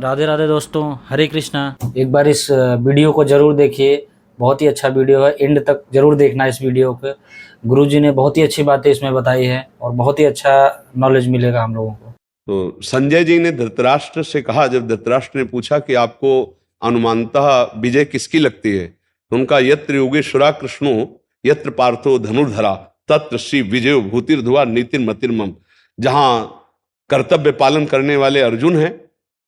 राधे राधे दोस्तों, हरे कृष्णा। एक बार इस वीडियो को जरूर देखिए, बहुत ही अच्छा वीडियो है। एंड तक जरूर देखना इस वीडियो को। गुरुजी ने बहुत ही अच्छी बातें इसमें बताई है और बहुत ही अच्छा नॉलेज मिलेगा हम लोगों को। तो संजय जी ने धृतराष्ट्र से कहा, जब धृतराष्ट्र ने पूछा कि आपको अनुमानतः विजय किसकी लगती है, तो उनका यत्र योगेश्वरा कृष्णो यत्र पार्थो धनुर्धरा तत्र श्री विजयो भूतिर्धुआ नीतिर्मतिर्मम। जहां कर्तव्य पालन करने वाले अर्जुन हैं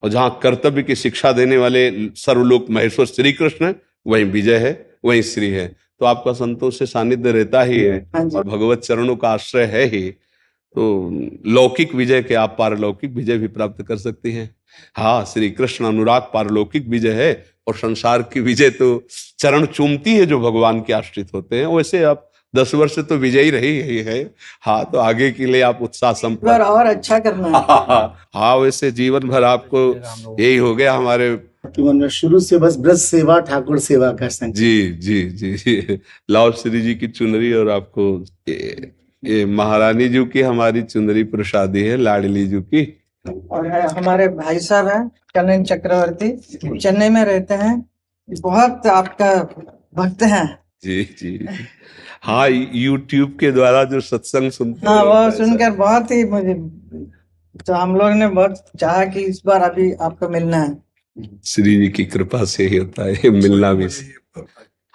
और जहां कर्तव्य की शिक्षा देने वाले सर्वलोक महेश्वर श्री कृष्ण है, वहीं विजय है, वहीं श्री है। तो आपका संतोष से सानिध्य रहता ही है और भगवत चरणों का आश्रय है ही, तो लौकिक विजय के आप पारलौकिक विजय भी प्राप्त कर सकती हैं। हाँ, श्री कृष्ण अनुराग पारलौकिक विजय है और संसार की विजय तो चरण चूमती है जो भगवान के आश्रित होते हैं। वैसे आप 10 वर्ष से तो विजयी रही है। हाँ, तो आगे के लिए आप उत्साह संपन्न और अच्छा करना है। हाँ, वैसे जीवन भर आपको यही हो गया हमारे जीवन में शुरू से बस ब्रज सेवा ठाकुर सेवा का संग। जी जी जी। लाओ श्री जी की चुनरी और आपको ये महारानी जी की हमारी चुनरी प्रसादी है, लाडली जी की। और है हमारे भाई साहब हैं कल्याण चक्रवर्ती, चेन्नई में रहते हैं, बहुत आपका भक्त हैं। जी जी। हाँ, यूट्यूब के द्वारा जो सत्संग सुनते हाँ, वो सुनकर बहुत ही मुझे, तो हम लोग ने बहुत चाहा कि इस बार अभी आपको मिलना है। श्री जी की कृपा से ही होता है मिलना भी।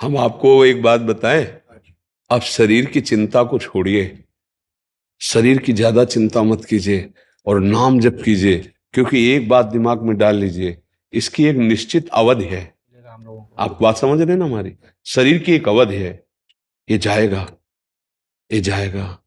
हम आपको एक बात बताएं, आप शरीर की चिंता को छोड़िए, शरीर की ज्यादा चिंता मत कीजिए और नाम जप कीजिए, क्योंकि एक बात दिमाग में डाल लीजिए, इसकी एक निश्चित अवधि है। आप बात समझ रहे हैं ना हमारी? शरीर की एक अवधि है, ये जाएगा, ये जाएगा।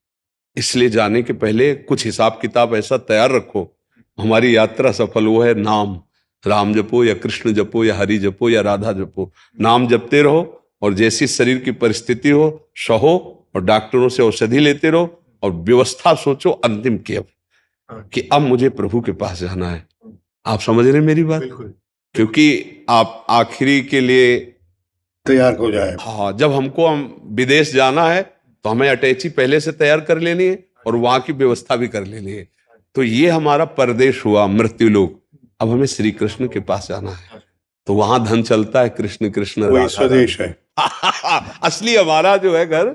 इसलिए जाने के पहले कुछ हिसाब किताब ऐसा तैयार रखो, हमारी यात्रा सफल हो है नाम। राम जपो या कृष्ण जपो या हरि जपो या राधा जपो, नाम जपते रहो और जैसी शरीर की परिस्थिति हो सहो, और डॉक्टरों से औषधि लेते रहो और व्यवस्था सोचो अंतिम की अब कि अब मुझे प्रभु के पास जाना है। आप समझ रहे हैं मेरी बात? क्योंकि आप आखिरी के लिए तैयार हो जाए। हाँ, जब हमको विदेश जाना है तो हमें अटैची पहले से तैयार कर लेनी है और वहां की व्यवस्था भी कर लेनी है। तो ये हमारा परदेश हुआ, मृत्यु लोक। अब हमें श्री कृष्ण के पास जाना है, तो वहां धन चलता है, कृष्ण कृष्ण वही स्वदेश है। असली हमारा जो है घर।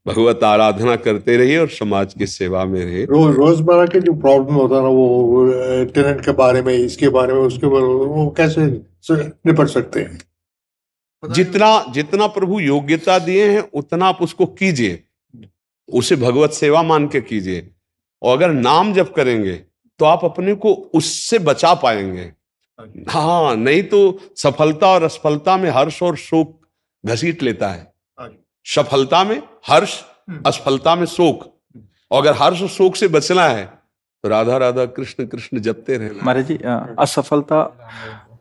भगवत आराधना करते रहिए और समाज की सेवा में रहिए। रोजमर्रा के जो प्रॉब्लम होता है ना, वो टेनेंट के बारे में, इसके बारे में, उसके बारे में, वो कैसे निपट सकते हैं? जितना जितना प्रभु योग्यता दिए हैं उतना आप उसको कीजिए, उसे भगवत सेवा मान के कीजिए। और अगर नाम जप करेंगे तो आप अपने को उससे बचा पाएंगे। हाँ, नहीं तो सफलता और असफलता में हर्ष और शोक घसीट लेता है। सफलता में हर्ष, असफलता में शोक। और अगर हर्ष और शोक से बचना है तो राधा राधा कृष्ण कृष्ण जपते रहना। महाराज जी, असफलता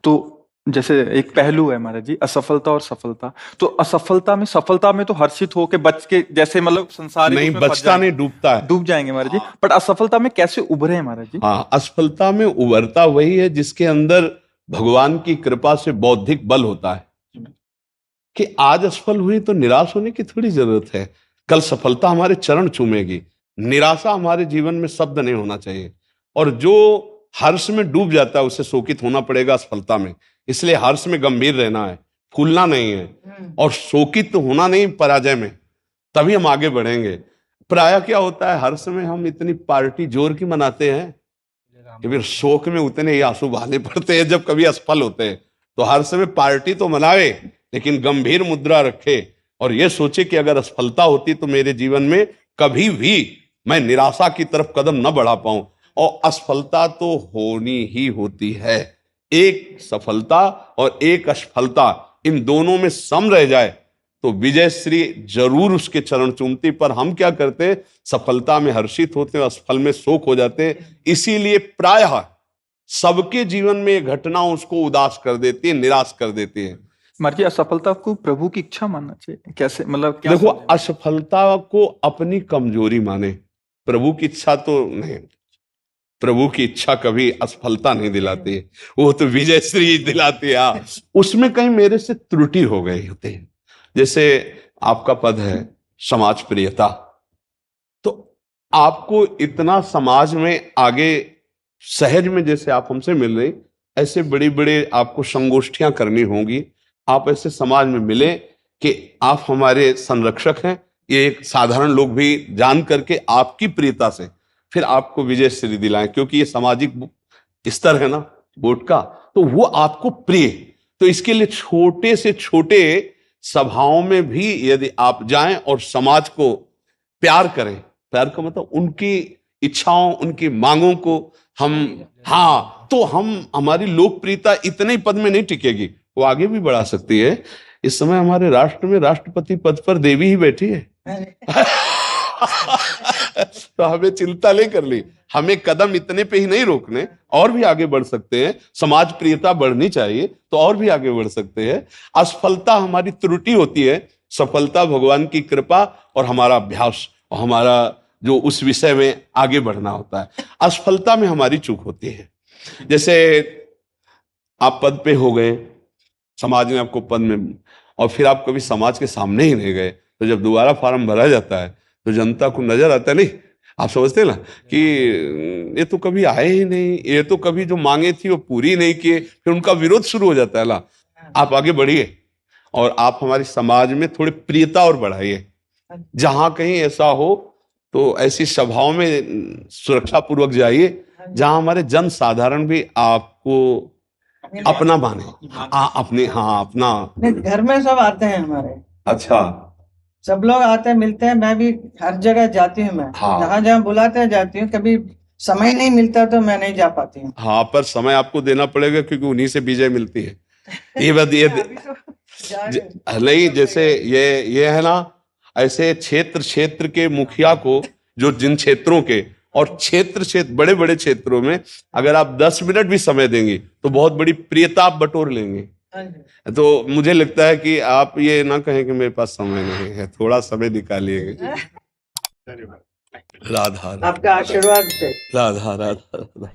तो जैसे एक पहलू है महाराज जी, असफलता और सफलता। तो असफलता में, सफलता में तो हर्षित होके बच के, जैसे मतलब संसार नहीं, बचता नहीं, डूबता है, डूब जाएंगे महाराज जी। बट असफलता में कैसे उभरे हैं महाराज जी? हाँ, असफलता में उभरता वही है जिसके अंदर भगवान की कृपा से बौद्धिक बल होता है कि आज असफल हुई तो निराश होने की थोड़ी जरूरत है, कल सफलता हमारे चरण चूमेगी। निराशा हमारे जीवन में शब्द नहीं होना चाहिए। और जो हर्ष में डूब जाता है उसे शोकित होना पड़ेगा असफलता में। इसलिए हर्ष में गंभीर रहना है, फूलना नहीं है, और शोकित होना नहीं पराजय में, तभी हम आगे बढ़ेंगे। प्रायः क्या होता है, हर्ष में हम इतनी पार्टी जोर की मनाते हैं कि फिर शोक में उतने ही आंसू बहाने पड़ते हैं जब कभी असफल होते हैं। तो हर्ष में पार्टी तो मनावे, लेकिन गंभीर मुद्रा रखे और यह सोचे कि अगर असफलता होती तो मेरे जीवन में कभी भी मैं निराशा की तरफ कदम न बढ़ा पाऊं। और असफलता तो होनी ही होती है, एक सफलता और एक असफलता, इन दोनों में सम रह जाए तो विजय श्री जरूर उसके चरण चूमती। पर हम क्या करते हैं, सफलता में हर्षित होते हैं, असफल में शोक हो जाते हैं। इसीलिए प्रायः सबके जीवन में यह घटना उसको उदास कर देती है, निराश कर देती है। महाराज जी, असफलता को प्रभु की इच्छा मानना चाहिए कैसे, मतलब क्या? देखो, असफलता को अपनी कमजोरी माने, प्रभु की इच्छा तो नहीं। प्रभु की इच्छा कभी असफलता नहीं दिलाती है, वो तो विजय श्री दिलाती है। उसमें कहीं मेरे से त्रुटि हो गई होती है। जैसे आपका पद है समाज प्रियता, तो आपको इतना समाज में आगे सहज में जैसे आप हमसे मिल रहे, ऐसे बड़ी बड़े आपको संगोष्ठियां करनी होंगी। आप ऐसे समाज में मिले कि आप हमारे संरक्षक हैं, ये एक साधारण लोग भी जान करके आपकी प्रियता से फिर आपको विजय श्री दिलाएं, क्योंकि ये सामाजिक स्तर है ना वोट का, तो वो आपको प्रिय। तो इसके लिए छोटे से छोटे सभाओं में भी यदि आप जाएं और समाज को प्यार करें, प्यार का मतलब उनकी इच्छाओं, उनकी मांगों को हम, हाँ, तो हम, हमारी लोकप्रियता इतने पद में नहीं टिकेगी, वो आगे भी बढ़ा सकती है। इस समय हमारे राष्ट्र में राष्ट्रपति पद पर देवी ही बैठी है। तो हमें चिंता नहीं कर ली, हमें कदम इतने पे ही नहीं रोकने, और भी आगे बढ़ सकते हैं। समाज प्रियता बढ़नी चाहिए तो और भी आगे बढ़ सकते हैं। असफलता हमारी त्रुटि होती है, सफलता भगवान की कृपा और हमारा अभ्यास और हमारा जो उस विषय में आगे बढ़ना होता है। असफलता में हमारी चूक होती है। जैसे आप पद पे हो गए, समाज ने आपको पद में, और फिर आप कभी समाज के सामने ही नहीं गए, तो जब दोबारा फॉर्म भरा जाता है तो जनता को नजर आता है, नहीं आप समझते हैं ना कि ये तो कभी आए ही नहीं, ये तो कभी जो मांगे थी वो पूरी नहीं किए, फिर उनका विरोध शुरू हो जाता है ना। आप आगे बढ़िए और आप हमारे समाज में थोड़ी प्रियता और बढ़ाइए। जहां कहीं ऐसा हो तो ऐसी सभाओं में सुरक्षा पूर्वक जाइए जहां हमारे जन साधारण भी आपको अपना माने, अपने, हाँ अपना। घर में सब आते हैं हमारे, अच्छा, सब लोग आते हैं, मिलते हैं। मैं भी हर जगह जाती हूँ, मैं हाँ। जहाँ जहाँ बुलाते हैं जाती हूँ। कभी समय नहीं मिलता तो मैं नहीं जा पाती हूँ। हाँ, पर समय आपको देना पड़ेगा क्योंकि उन्हीं से विजय मिलती है। ये बात ये नहीं, जैसे ये है ना, ऐसे क्षेत्र क्षेत्र के मुखिया को, जो जिन क्षेत्रों के और क्षेत्र बड़े बड़े क्षेत्रों में अगर आप 10 मिनट भी समय देंगे तो बहुत बड़ी प्रियता आप बटोर लेंगे। तो मुझे लगता है कि आप ये ना कहें कि मेरे पास समय नहीं है, थोड़ा समय निकालिएगा। राधा आपका आशीर्वाद से। राधा राधा राधा।